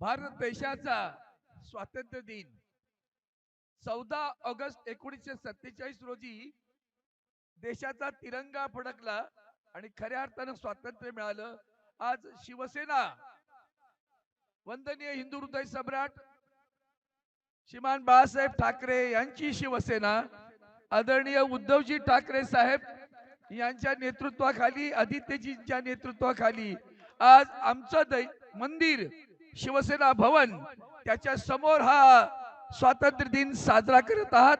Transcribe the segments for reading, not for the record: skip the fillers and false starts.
भारत देशाचा स्वातंत्र्य दिन 14 ऑगस्ट 1947 रोजी देशाचा तिरंगा फडकला आणि खऱ्या अर्थानं स्वातंत्र्य मिळालं। आज शिवसेना वंदनीय हिंदू हृदय सम्राट श्रीमान बाळासाहेब ठाकरे यांची शिवसेना आदरणीय उद्धवजी ठाकरे साहेब यांच्या नेतृत्वाखाली, आदित्यजींच्या नेतृत्वाखाली आज आमचं मंदिर शिवसेना भवन त्याच्या समोर हा स्वातंत्र्य दिन साजरा करत आहात।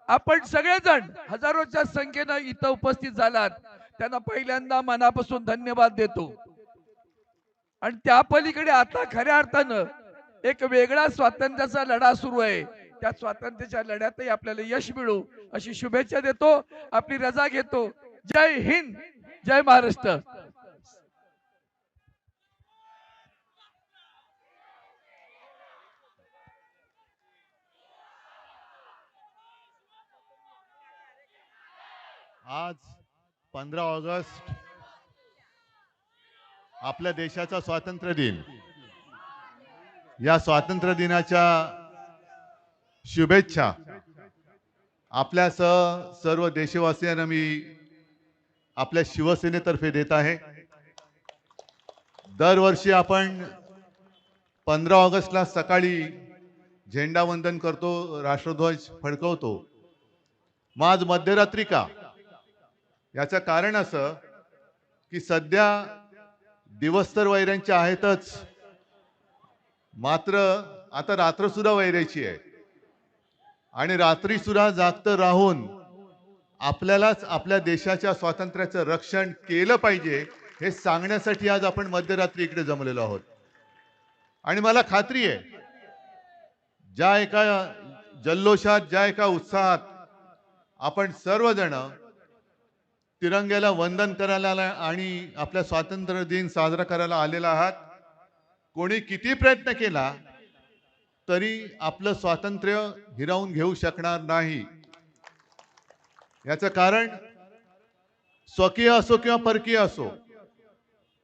आपण सगळेजण हजारोच्या संख्येने इथं उपस्थित झालात, त्यांना पहिल्यांदा मनापासून धन्यवाद देतो। आणि त्या पलीकडे आता खऱ्या अर्थानं एक वेगळा स्वातंत्र्याचा लढा सुरू आहे। त्या स्वातंत्र्याच्या लढ्यातही आपल्याला यश मिळो अशी शुभेच्छा देतो। आपली रजा घेतो। जय हिंद, जय महाराष्ट्र। आज 15 ऑगस्ट आपल्या देशाचा स्वातंत्र्य दिन। या स्वातंत्र्य दिनाच्या शुभेच्छा आपल्यासह सर्व देशवासियांना मी आपल्या शिवसेनेतर्फे देत आहे। दरवर्षी आपण 15 ऑगस्टला सकाळी झेंडा वंदन करतो, राष्ट्रध्वज फडकवतो। मग आज मध्यरात्री का? याचं कारण असं की सध्या दिवस तर वैऱ्यांचे आहेतच, मात्र आता रात्र सुद्धा वैरायची आहे आणि रात्री सुद्धा जागतं राहून आपल्यालाच आपल्या देशाच्या स्वातंत्र्याचं रक्षण केलं पाहिजे हे सांगण्यासाठी आज आपण मध्यरात्री इकडे जमलेलो आहोत। आणि मला खात्री आहे ज्या एका जल्लोषात, ज्या एका उत्साहात आपण सर्वजण तिरंग्याला वंदन करायला आणि आपल्या स्वातंत्र्य दिन साजरा करायला आलेला आहात, कोणी किती प्रयत्न केला तरी आपलं स्वातंत्र्य हिरावून घेऊ शकणार नाही। याचं कारण स्वकीय असो किंवा परकीय असो,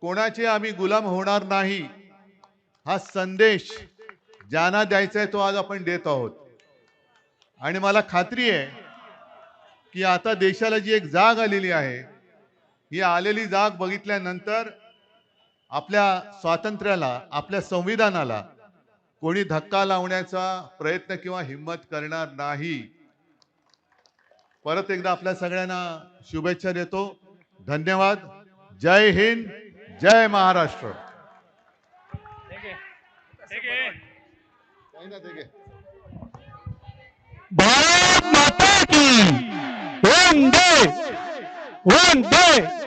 कोणाचे आम्ही गुलाम होणार नाही हा संदेश ज्यांना द्यायचा आहे तो आज आपण देत आहोत। आणि मला खात्री आहे की आता देशाला जी एक जाग आलेली आहे, ही आलेली जाग बघितल्यानंतर आपल्या स्वातंत्र्याला, आपल्या संविधानाला कोणी धक्का लावण्याचा प्रयत्न किंवा हिम्मत करणार नाही। परत एकदा आपल्या सगळ्यांना शुभेच्छा देतो। धन्यवाद। जय हिंद, जय महाराष्ट्र। भारत माता की वंदे वंदे।